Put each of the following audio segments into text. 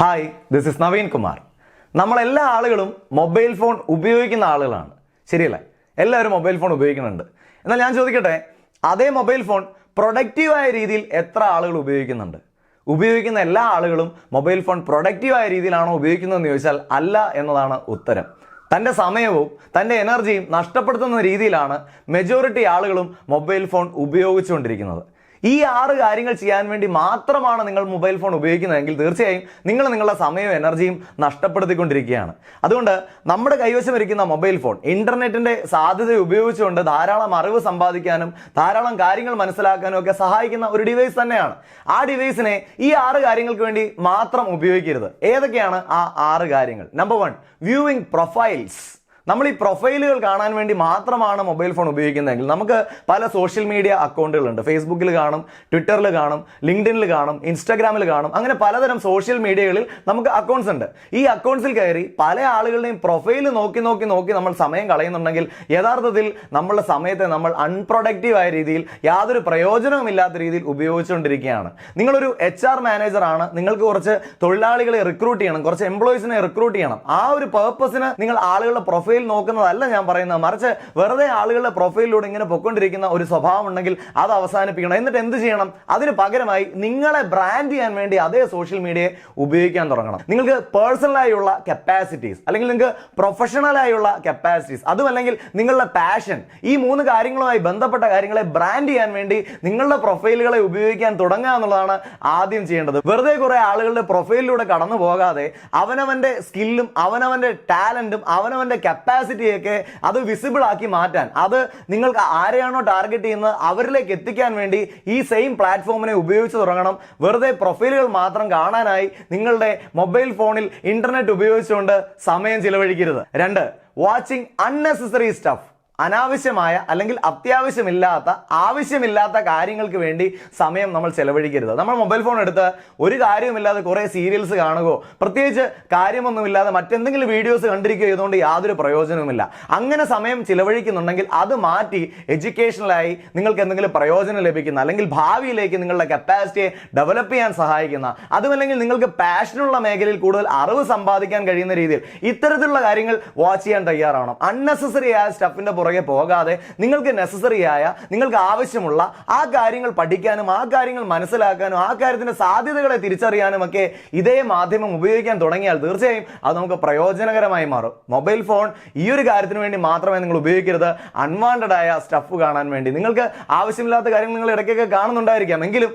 Hi, this is Naveen Kumar. നമ്മളെല്ലാ ആളുകളും mobile phone ഉപയോഗിക്കുന്ന ആളുകളാണ്, ശരിയല്ലേ? എല്ലാവരും മൊബൈൽ ഫോൺ ഉപയോഗിക്കുന്നുണ്ട്. എന്നാൽ ഞാൻ ചോദിക്കട്ടെ, അതേ മൊബൈൽ ഫോൺ പ്രൊഡക്റ്റീവായ രീതിയിൽ എത്ര ആളുകൾ ഉപയോഗിക്കുന്നുണ്ട്? ഉപയോഗിക്കുന്ന എല്ലാ ആളുകളും മൊബൈൽ ഫോൺ പ്രൊഡക്റ്റീവായ രീതിയിലാണോ ഉപയോഗിക്കുന്നതെന്ന് ചോദിച്ചാൽ അല്ല എന്നതാണ് ഉത്തരം. തൻ്റെ സമയവും തൻ്റെ എനർജിയും നഷ്ടപ്പെടുത്തുന്ന രീതിയിലാണ് മെജോറിറ്റി ആളുകളും മൊബൈൽ ഫോൺ ഉപയോഗിച്ചുകൊണ്ടിരിക്കുന്നത്. ഈ 6 കാര്യങ്ങൾ ചെയ്യാൻ വേണ്ടി മാത്രമാണ് നിങ്ങൾ മൊബൈൽ ഫോൺ ഉപയോഗിക്കുന്നതെങ്കിൽ തീർച്ചയായും നിങ്ങൾ നിങ്ങളുടെ സമയവും എനർജിയും നഷ്ടപ്പെടുത്തിക്കൊണ്ടിരിക്കുകയാണ്. അതുകൊണ്ട് നമ്മുടെ കൈവശം ഇരിക്കുന്ന മൊബൈൽ ഫോൺ ഇന്റർനെറ്റിന്റെ സാധ്യത ഉപയോഗിച്ചുകൊണ്ട് ധാരാളം അറിവ് സമ്പാദിക്കാനും ധാരാളം കാര്യങ്ങൾ മനസ്സിലാക്കാനും ഒക്കെ സഹായിക്കുന്ന ഒരു ഡിവൈസ് തന്നെയാണ്. ആ ഡിവൈസിനെ ഈ 6 കാര്യങ്ങൾക്ക് വേണ്ടി മാത്രം ഉപയോഗിക്കരുത്. ഏതൊക്കെയാണ് ആ 6 കാര്യങ്ങൾ? Number 1, viewing profiles. നമ്മൾ ഈ പ്രൊഫൈലുകൾ കാണാൻ വേണ്ടി മാത്രമാണ് മൊബൈൽ ഫോൺ ഉപയോഗിക്കുന്നതെങ്കിൽ നമുക്ക് പല സോഷ്യൽ മീഡിയ അക്കൗണ്ടുകളുണ്ട്. ഫേസ്ബുക്കിൽ കാണും, ട്വിറ്ററിൽ കാണും, ലിങ്ക്ഡിനിൽ കാണും, ഇൻസ്റ്റാഗ്രാമിൽ കാണും. അങ്ങനെ പലതരം സോഷ്യൽ മീഡിയകളിൽ നമുക്ക് അക്കൗണ്ട്സ് ഉണ്ട്. ഈ അക്കൗണ്ട്സിൽ കയറി പല ആളുകളുടെയും പ്രൊഫൈൽ നോക്കി നമ്മൾ സമയം കളയുന്നുണ്ടെങ്കിൽ യഥാർത്ഥത്തിൽ നമ്മളുടെ സമയത്തെ നമ്മൾ അൺപ്രൊഡക്റ്റീവായ രീതിയിൽ യാതൊരു പ്രയോജനവുമില്ലാത്ത രീതിയിൽ ഉപയോഗിച്ചുകൊണ്ടിരിക്കുകയാണ്. നിങ്ങളൊരു HR മാനേജറാണ്, നിങ്ങൾക്ക് കുറച്ച് തൊഴിലാളികളെ റിക്രൂട്ട് ചെയ്യണം, കുറച്ച് എംപ്ലോയീസിനെ റിക്രൂട്ട് ചെയ്യണം. ആ ഒരു പേർപ്പസിന് നിങ്ങൾ ആളുകളുടെ പ്രൊഫൈൽ നോക്കുന്നതല്ല ഞാൻ പറയുന്നത്. മറിച്ച് വെറുതെ ആളുകളുടെ പ്രൊഫൈലിലൂടെ ഇങ്ങനെ പൊയ്ക്കൊണ്ടിരിക്കുന്ന ഒരു സ്വഭാവം ഉണ്ടെങ്കിൽ അത് അവസാനിപ്പിക്കണം. എന്നിട്ട് എന്ത് ചെയ്യണം? അതിന് പകരമായി നിങ്ങളെ ബ്രാൻഡ് ചെയ്യാൻ വേണ്ടി അതേ സോഷ്യൽ മീഡിയയെ ഉപയോഗിക്കാൻ തുടങ്ങണം. നിങ്ങൾക്ക് പേഴ്സണലായുള്ള കപ്പാസിറ്റീസ്, അല്ലെങ്കിൽ നിങ്ങൾക്ക് പ്രൊഫഷണലായുള്ള കപ്പാസിറ്റീസ്, അതുമല്ലെങ്കിൽ നിങ്ങളുടെ പാഷൻ, ഈ 3 കാര്യങ്ങളുമായി ബന്ധപ്പെട്ട കാര്യങ്ങളെ ബ്രാൻഡ് ചെയ്യാൻ വേണ്ടി നിങ്ങളുടെ പ്രൊഫൈലുകളെ ഉപയോഗിക്കാൻ തുടങ്ങുക എന്നുള്ളതാണ് ആദ്യം ചെയ്യേണ്ടത്. വെറുതെ കുറെ ആളുകളുടെ പ്രൊഫൈലിലൂടെ കടന്നു പോകാതെ അവനവന്റെ സ്കില്ലും അവനവന്റെ ടാലന്റും അവനവന്റെ കപ്പാസിറ്റിയൊക്കെ അത് വിസിബിൾ ആക്കി മാറ്റാൻ, അത് നിങ്ങൾക്ക് ആരെയാണോ ടാർഗറ്റ് ചെയ്യുന്നത് അവരിലേക്ക് എത്തിക്കാൻ വേണ്ടി ഈ സെയിം പ്ലാറ്റ്ഫോമിനെ ഉപയോഗിച്ച് തുടങ്ങണം. വെറുതെ പ്രൊഫൈലുകൾ മാത്രം കാണാനായി നിങ്ങളുടെ മൊബൈൽ ഫോണിൽ ഇന്റർനെറ്റ് ഉപയോഗിച്ചുകൊണ്ട് സമയം ചിലവഴിക്കരുത്. 2, വാച്ചിങ് അൺനെസസറി സ്റ്റഫ്. അനാവശ്യമായ അല്ലെങ്കിൽ അത്യാവശ്യമില്ലാത്ത ആവശ്യമില്ലാത്ത കാര്യങ്ങൾക്ക് വേണ്ടി സമയം നമ്മൾ ചെലവഴിക്കരുത്. നമ്മൾ മൊബൈൽ ഫോൺ എടുത്ത് ഒരു കാര്യവുമില്ലാതെ കുറെ സീരിയൽസ് കാണുകയോ പ്രത്യേകിച്ച് കാര്യമൊന്നുമില്ലാതെ മറ്റെന്തെങ്കിലും വീഡിയോസ് കണ്ടിരിക്കുകയോ ചെയ്തുകൊണ്ട് യാതൊരു പ്രയോജനവുമില്ല. അങ്ങനെ സമയം ചിലവഴിക്കുന്നുണ്ടെങ്കിൽ അത് മാറ്റി എഡ്യൂക്കേഷണലായി നിങ്ങൾക്ക് എന്തെങ്കിലും പ്രയോജനം ലഭിക്കുന്ന, അല്ലെങ്കിൽ ഭാവിയിലേക്ക് നിങ്ങളുടെ കപ്പാസിറ്റിയെ ഡെവലപ്പ് ചെയ്യാൻ സഹായിക്കുന്ന, അതുമല്ലെങ്കിൽ നിങ്ങൾക്ക് പാഷനുള്ള മേഖലയിൽ കൂടുതൽ അറിവ് സമ്പാദിക്കാൻ കഴിയുന്ന രീതിയിൽ ഇത്തരത്തിലുള്ള കാര്യങ്ങൾ വാച്ച് ചെയ്യാൻ തയ്യാറാവണം. അൺനെസസറി ആയ സ്റ്റഫിന്റെ പുറകെ പോകാതെ നിങ്ങൾക്ക് നെസസറി ആയ, നിങ്ങൾക്ക് ആവശ്യമുള്ള ആ കാര്യങ്ങൾ പഠിക്കാനും ആ കാര്യങ്ങൾ മനസ്സിലാക്കാനും ആ കാര്യത്തിന്റെ സാധ്യതകളെ തിരിച്ചറിയാനും ഒക്കെ ഇതേ മാധ്യമം ഉപയോഗിക്കാൻ തുടങ്ങിയാൽ തീർച്ചയായും അത് നമുക്ക് പ്രയോജനകരമായി മാറും. മൊബൈൽ ഫോൺ ഈ ഒരു കാര്യത്തിന് വേണ്ടി മാത്രമേ നിങ്ങൾ ഉപയോഗിക്കരുത്. അൺവാണ്ടഡ് ആയ സ്റ്റഫ് കാണാൻ വേണ്ടി. നിങ്ങൾക്ക് ആവശ്യമില്ലാത്ത കാര്യങ്ങൾ നിങ്ങൾ ഇടയ്ക്കൊക്കെ കാണുന്നുണ്ടായിരിക്കാം, എങ്കിലും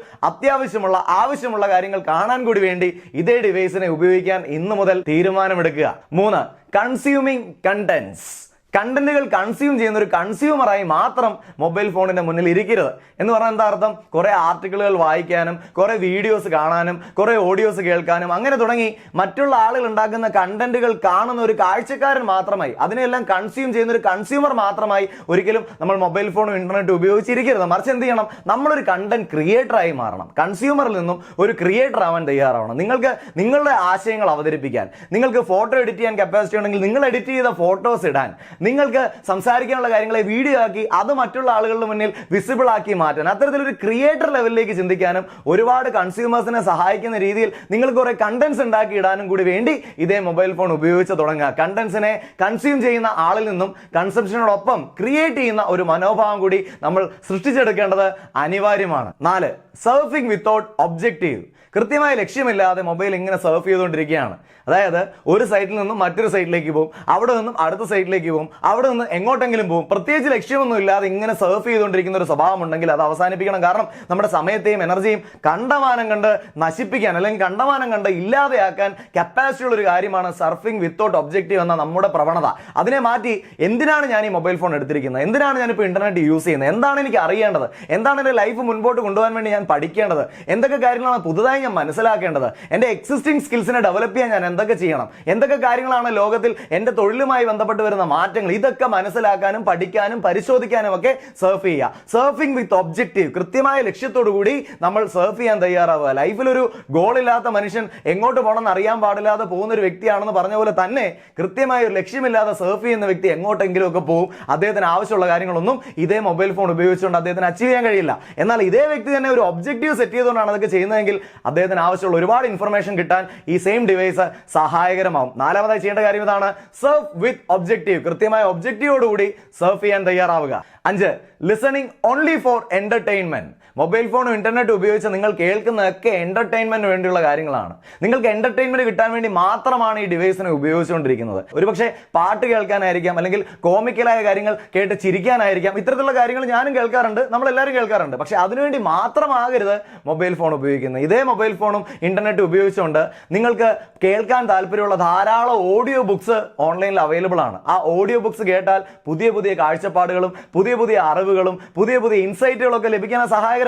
ആവശ്യമുള്ള കാര്യങ്ങൾ കാണാൻ കൂടി വേണ്ടി ഇതേ ഡിവൈസിനെ ഉപയോഗിക്കാൻ ഇന്നു മുതൽ തീരുമാനമെടുക്കുക. 3, കൺസ്യൂമിംഗ് കണ്ടന്റ്സ്. കണ്ടന്റുകൾ കൺസ്യൂം ചെയ്യുന്ന ഒരു കൺസ്യൂമറായി മാത്രം മൊബൈൽ ഫോണിന്റെ മുന്നിൽ ഇരിക്കരുത്. എന്ന് പറഞ്ഞാൽ എന്താ അർത്ഥം? കുറെ ആർട്ടിക്കിളുകൾ വായിക്കാനും കുറെ വീഡിയോസ് കാണാനും കുറെ ഓഡിയോസ് കേൾക്കാനും അങ്ങനെ തുടങ്ങി മറ്റുള്ള ആളുകൾ ഉണ്ടാക്കുന്ന കണ്ടന്റുകൾ കാണുന്ന ഒരു കാഴ്ചക്കാരൻ മാത്രമായി, അതിനെല്ലാം കൺസ്യൂം ചെയ്യുന്ന ഒരു കൺസ്യൂമർ മാത്രമായി ഒരിക്കലും നമ്മൾ മൊബൈൽ ഫോണും ഇന്റർനെറ്റും ഉപയോഗിച്ചിരിക്കരുത്. മറിച്ച് എന്ത് ചെയ്യണം? നമ്മളൊരു കണ്ടന്റ് ക്രിയേറ്ററായി മാറണം. കൺസ്യൂമറിൽ നിന്നും ഒരു ക്രിയേറ്റർ ആവാൻ തയ്യാറാവണം. നിങ്ങൾക്ക് നിങ്ങളുടെ ആശയങ്ങൾ അവതരിപ്പിക്കാൻ, നിങ്ങൾക്ക് ഫോട്ടോ എഡിറ്റ് ചെയ്യാൻ കപ്പാസിറ്റി ഉണ്ടെങ്കിൽ നിങ്ങൾ എഡിറ്റ് ചെയ്ത ഫോട്ടോസ് ഇടാൻ, നിങ്ങൾക്ക് സംസാരിക്കാനുള്ള കാര്യങ്ങളെ വീഡിയോ ആക്കി അത് മറ്റുള്ള ആളുകളുടെ മുന്നിൽ വിസിബിൾ ആക്കി മാറ്റാൻ, അത്തരത്തിലൊരു ക്രിയേറ്റർ ലെവലിലേക്ക് ചിന്തിക്കാനും ഒരുപാട് കൺസ്യൂമേഴ്സിനെ സഹായിക്കുന്ന രീതിയിൽ നിങ്ങൾ കുറെ കണ്ടന്റ്സ് ഉണ്ടാക്കി ഇടാനും കൂടി വേണ്ടി ഇതേ മൊബൈൽ ഫോൺ ഉപയോഗിച്ച് തുടങ്ങുക. കണ്ടന്റ്സിനെ കൺസ്യൂം ചെയ്യുന്ന ആളിൽ നിന്നും കൺസംഷനോടൊപ്പം ക്രിയേറ്റ് ചെയ്യുന്ന ഒരു മനോഭാവം കൂടി നമ്മൾ സൃഷ്ടിച്ചെടുക്കേണ്ടത് അനിവാര്യമാണ്. 4, സർഫിംഗ് വിത്തൗട്ട് ഒബ്ജക്റ്റീവ്. കൃത്യമായ ലക്ഷ്യമില്ലാതെ മൊബൈൽ ഇങ്ങനെ സർഫ് ചെയ്തുകൊണ്ടിരിക്കുകയാണ്. അതായത് ഒരു സൈറ്റിൽ നിന്നും മറ്റൊരു സൈറ്റിലേക്ക് പോകും, അവിടെ നിന്നും അടുത്ത സൈറ്റിലേക്ക് പോകും, അവിടെ നിന്ന് എങ്ങോട്ടെങ്കിലും പോകും. പ്രത്യേകിച്ച് ലക്ഷ്യമൊന്നും ഇല്ലാതെ ഇങ്ങനെ സർഫ് ചെയ്തുകൊണ്ടിരിക്കുന്ന ഒരു സ്വഭാവം ഉണ്ടെങ്കിൽ അത് അവസാനിപ്പിക്കണം. കാരണം നമ്മുടെ സമയത്തെയും എനർജിയും കണ്ടമാനം കണ്ട് നശിപ്പിക്കാൻ, അല്ലെങ്കിൽ കണ്ടമാനം കണ്ട് ഇല്ലാതെയാക്കാൻ കപ്പാസിറ്റി ഉള്ള ഒരു കാര്യമാണ് സർഫിംഗ് വിത്തൗട്ട് ഒബ്ജക്റ്റീവ് എന്ന നമ്മുടെ പ്രവണത. അതിനെ മാറ്റി എന്തിനാണ് ഞാൻ ഈ മൊബൈൽ ഫോൺ എടുത്തിരിക്കുന്നത്, എന്തിനാണ് ഞാനിപ്പോൾ ഇന്റർനെറ്റ് യൂസ് ചെയ്യുന്നത്, എന്താണ് എനിക്ക് അറിയേണ്ടത്, എന്താണ് എൻ്റെ ലൈഫ് മുൻപോട്ട് കൊണ്ടുപോകാൻ വേണ്ടി ഞാൻ പഠിക്കേണ്ടത്, എന്തൊക്കെ കാര്യങ്ങളാണ് പുതുതായി ഞാൻ മനസ്സിലാക്കേണ്ടത്, എൻ്റെ എക്സിസ്റ്റിംഗ് സ്കിൽസിനെ ഡെവലപ്പ് ചെയ്യാൻ ഞാൻ എന്തൊക്കെ ചെയ്യണം, എന്തൊക്കെ കാര്യങ്ങളാണ് ലോകത്തിൽ എൻ്റെ തൊഴിലുമായി ബന്ധപ്പെട്ട് വരുന്ന മാറ്റങ്ങൾ, ഇതൊക്കെ മനസ്സിലാക്കാനും പഠിക്കാനും പരിശോധിക്കാനും ഒക്കെ സർഫ് ചെയ്യുക. സർഫിംഗ് വിത്ത് ഒബ്ജക്റ്റീവ്, കൃത്യമായ ലക്ഷ്യത്തോടു കൂടി നമ്മൾ സർഫ് ചെയ്യാൻ തയ്യാറാവുക. ലൈഫിൽ ഒരു ഗോൾ ഇല്ലാത്ത മനുഷ്യൻ എങ്ങോട്ട് പോകണമെന്ന് അറിയാൻ പാടില്ലാതെ പോകുന്ന ഒരു വ്യക്തിയാണെന്ന് പറഞ്ഞ പോലെ തന്നെ കൃത്യമായ ഒരു ലക്ഷ്യമില്ലാതെ സർഫ് ചെയ്യുന്ന വ്യക്തി എങ്ങോട്ടെങ്കിലും ഒക്കെ പോകും. അദ്ദേഹത്തിന് ആവശ്യമുള്ള കാര്യങ്ങളൊന്നും ഇതേ മൊബൈൽ ഫോൺ ഉപയോഗിച്ചുകൊണ്ട് അദ്ദേഹത്തിന് അച്ചീവ് ചെയ്യാൻ കഴിയില്ല. എന്നാൽ ഇതേ വ്യക്തി തന്നെ ഒരു ഒബ്ജക്റ്റീവ് സെറ്റ് ചെയ്തുകൊണ്ടാണ് അതൊക്കെ ചെയ്യുന്നതെങ്കിൽ അദ്ദേഹത്തിന് ആവശ്യമുള്ള ഒരുപാട് ഇൻഫർമേഷൻ കിട്ടാൻ ഈ സെയിം ഡിവൈസ് സഹായകരമാവും. നാലാമതായി ചെയ്യേണ്ട കാര്യം ഇതാണ്, സർഫ് വിത്ത് ഒബ്ജക്റ്റീവ്. കൃത്യമായ ഒബ്ജക്റ്റീവോടുകൂടി സർഫ് ചെയ്യാൻ തയ്യാറാവുക. 5, listening only for entertainment. Mobile ഫോണും ഇന്റർനെറ്റും ഉപയോഗിച്ച് നിങ്ങൾ കേൾക്കുന്നതൊക്കെ എന്റർടൈൻമെന്റിന് വേണ്ടിയുള്ള കാര്യങ്ങളാണ്. നിങ്ങൾക്ക് എന്റർടൈൻമെന്റ് കിട്ടാൻ വേണ്ടി മാത്രമാണ് ഈ ഡിവൈസിനെ ഉപയോഗിച്ചുകൊണ്ടിരിക്കുന്നത്. ഒരുപക്ഷെ പാട്ട് കേൾക്കാനായിരിക്കാം, അല്ലെങ്കിൽ കോമിക്കലായ കാര്യങ്ങൾ കേട്ട് ചിരിക്കാനായിരിക്കാം. ഇത്തരത്തിലുള്ള കാര്യങ്ങൾ ഞാനും കേൾക്കാറുണ്ട്, നമ്മളെല്ലാവരും കേൾക്കാറുണ്ട്. പക്ഷെ അതിനുവേണ്ടി മാത്രമാകരുത് മൊബൈൽ ഫോൺ ഉപയോഗിക്കുന്നത്. ഇതേ മൊബൈൽ ഫോണും ഇന്റർനെറ്റും ഉപയോഗിച്ചുകൊണ്ട് നിങ്ങൾക്ക് കേൾക്കാൻ താല്പര്യമുള്ള ധാരാളം ഓഡിയോ ബുക്സ് ഓൺലൈനിൽ അവൈലബിൾ ആണ്. ആ ഓഡിയോ ബുക്സ് കേട്ടാൽ പുതിയ പുതിയ കാഴ്ചപ്പാടുകളും പുതിയ പുതിയ അറിവുകളും പുതിയ പുതിയ ഇൻസൈറ്റുകളും ഒക്കെ ലഭിക്കാൻ സഹായകരമാവും.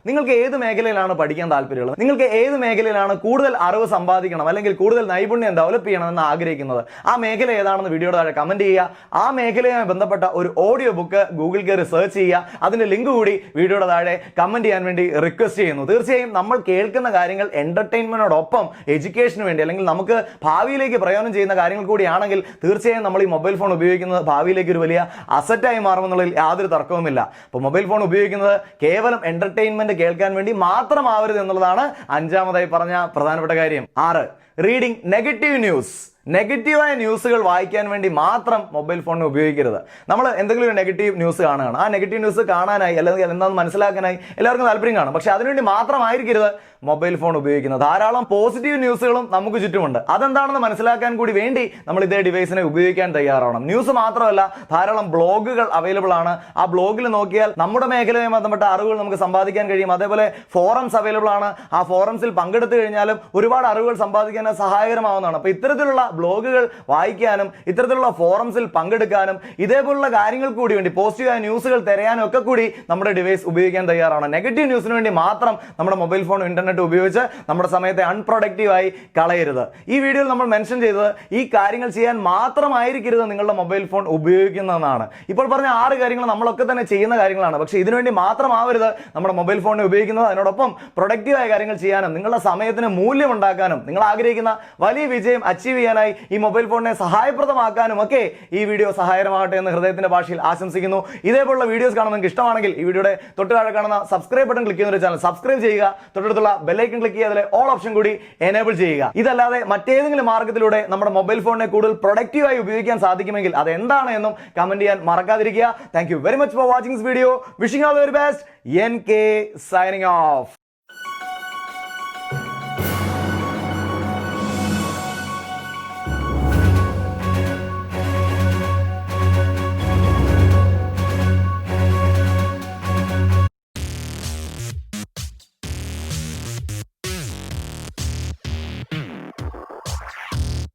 നിങ്ങൾക്ക് ഏത് മേഖലയിലാണ് പഠിക്കാൻ താല്പര്യമുള്ളത്, നിങ്ങൾക്ക് ഏത് മേഖലയിലാണ് കൂടുതൽ അറിവ് സമ്പാദിക്കണം അല്ലെങ്കിൽ കൂടുതൽ നൈപുണ്യം ഡെവലപ്പ് ചെയ്യണമെന്ന് ആഗ്രഹിക്കുന്നത്, ആ മേഖല ഏതാണെന്ന് വീഡിയോയുടെ താഴെ കമന്റ് ചെയ്യുക. ആ മേഖലയുമായി ബന്ധപ്പെട്ട ഒരു ഓഡിയോ ബുക്ക് ഗൂഗിൾ കയറി സെർച്ച് ചെയ്യുക. അതിന്റെ ലിങ്ക് കൂടി വീഡിയോയുടെ താഴെ കമന്റ് ചെയ്യാൻ വേണ്ടി റിക്വസ്റ്റ് ചെയ്യുന്നു. തീർച്ചയായും നമ്മൾ കേൾക്കുന്ന കാര്യങ്ങൾ എന്റർടൈൻമെന്റിനോടൊപ്പം എഡ്യൂക്കേഷന് വേണ്ടി അല്ലെങ്കിൽ നമുക്ക് ഭാവിയിലേക്ക് പ്രയോജനം ചെയ്യുന്ന കാര്യങ്ങൾ കൂടിയാണെങ്കിൽ തീർച്ചയായും നമ്മൾ ഈ മൊബൈൽ ഫോൺ ഉപയോഗിക്കുന്നത് ഭാവിയിലേക്ക് ഒരു വലിയ അസറ്റായി മാറുമെന്നുള്ളതിൽ യാതൊരു തർക്കവുമില്ല. അപ്പോൾ മൊബൈൽ ഫോൺ ഉപയോഗിക്കുന്നത് കേവലം എന്റർടൈൻമെന്റ് കേൾക്കാൻ വേണ്ടി മാത്രമാവരുത് എന്നുള്ളതാണ് 5ാമതായി പറഞ്ഞ പ്രധാനപ്പെട്ട കാര്യം. 6, റീഡിംഗ് നെഗറ്റീവ് ന്യൂസ്. നെഗറ്റീവായ ന്യൂസുകൾ വായിക്കാൻ വേണ്ടി മാത്രം മൊബൈൽ ഫോണിനെ ഉപയോഗിക്കരുത്. നമ്മൾ എന്തെങ്കിലും ഒരു നെഗറ്റീവ് ന്യൂസ് കാണുകയാണ്, ആ നെഗറ്റീവ് ന്യൂസ് കാണാനായി അല്ലെങ്കിൽ എന്താണെന്ന് മനസ്സിലാക്കാനായി എല്ലാവർക്കും താല്പര്യം കാണും. പക്ഷെ അതിനുവേണ്ടി മാത്രമായിരിക്കരുത് മൊബൈൽ ഫോൺ ഉപയോഗിക്കുന്നത്. ധാരാളം പോസിറ്റീവ് ന്യൂസുകളും നമുക്ക് ചുറ്റുമുണ്ട്. അതെന്താണെന്ന് മനസ്സിലാക്കാൻ കൂടി വേണ്ടി നമ്മൾ ഇതേ ഡിവൈസിനെ ഉപയോഗിക്കാൻ തയ്യാറാവണം. ന്യൂസ് മാത്രമല്ല, ധാരാളം ബ്ലോഗുകൾ അവൈലബിൾ ആണ്. ആ ബ്ലോഗിൽ നോക്കിയാൽ നമ്മുടെ മേഖലയുമായി ബന്ധപ്പെട്ട അറിവുകൾ നമുക്ക് സമ്പാദിക്കാൻ കഴിയും. അതേപോലെ ഫോറംസ് അവൈലബിൾ ആണ്. ആ ഫോറംസിൽ പങ്കെടുത്തു കഴിഞ്ഞാലും ഒരുപാട് അറിവുകൾ സമ്പാദിക്കാൻ സഹായകരമാവുന്നതാണ്. അപ്പോൾ ഇത്തരത്തിലുള്ള ബ്ലോഗുകൾ വായിക്കാനും ഇത്തരത്തിലുള്ള ഫോറംസിൽ പങ്കെടുക്കാനും ഇതേപോലുള്ള കാര്യങ്ങൾ കൂടി വേണ്ടി പോസിറ്റീവായ ന്യൂസുകൾ തിരയാനും ഒക്കെ കൂടി നമ്മുടെ ഡിവൈസ് ഉപയോഗിക്കാൻ തയ്യാറാണ്. നെഗറ്റീവ് ന്യൂസിന് വേണ്ടി മാത്രം നമ്മുടെ മൊബൈൽ ഫോൺ ഇന്റർനെറ്റ് ഉപയോഗിച്ച് നമ്മുടെ സമയത്തെ അൺപ്രൊഡക്റ്റീവായി കളയരുത്. ഈ വീഡിയോയിൽ നമ്മൾ മെൻഷൻ ചെയ്തത് ഈ കാര്യങ്ങൾ ചെയ്യാൻ മാത്രമായിരിക്കരുത് നിങ്ങളുടെ മൊബൈൽ ഫോൺ ഉപയോഗിക്കുന്നതെന്നാണ്. ഇപ്പോൾ പറഞ്ഞ 6 കാര്യങ്ങൾ നമ്മളൊക്കെ തന്നെ ചെയ്യുന്ന കാര്യങ്ങളാണ്. പക്ഷേ ഇതിനുവേണ്ടി മാത്രമാവരുത് നമ്മുടെ മൊബൈൽ ഫോണിനെ ഉപയോഗിക്കുന്നത്. അതിനോടൊപ്പം പ്രൊഡക്റ്റീവായ കാര്യങ്ങൾ ചെയ്യാനും നിങ്ങളുടെ സമയത്തിന് മൂല്യം ഉണ്ടാക്കാനും നിങ്ങൾ ആഗ്രഹിക്കുന്ന വലിയ വിജയം അച്ചീവ് ചെയ്യാനായി ഈ മൊബൈൽ ഫോണിനെ സഹായപ്രദമാക്കാനും ഒക്കെ ഈ വീഡിയോ സഹായകരമാകട്ടെ എന്ന് ഹൃദയത്തിന്റെ ഭാഷയിൽ ആശംസിക്കുന്നു. ഇതേപോലുള്ള വീഡിയോസ് കാണാൻ നിങ്ങൾക്ക് ഇഷ്ടമാണെങ്കിൽ ഈ വീഡിയോയുടെ തൊട്ട് താഴെ കാണുന്ന സബ്സ്ക്രൈബ് ബട്ടൺ ക്ലിക്ക് ചെയ്യുന്ന ചാനൽ സബ്സ്ക്രൈബ് ചെയ്യുക. തൊട്ടടുത്തുള്ള ബെല്ലൈക്കൺ ക്ലിക്ക് ചെയ്യുക. അതിലെ ഓൾ ഓപ്ഷൻ കൂടി എനേബിൾ ചെയ്യുക. ഇതല്ലാതെ മറ്റേതെങ്കിലും മാർഗത്തിലൂടെ നമ്മുടെ മൊബൈൽ ഫോണിനെ കൂടുതൽ പ്രൊഡക്റ്റീവായി ഉപയോഗിക്കാൻ സാധിക്കുമെങ്കിൽ അത് എന്താണ് എന്നും കമന്റ് ചെയ്യാൻ മറക്കാതിരിക്കുക. Thank you very much for watching this video. Wishing all the very best. NK signing off.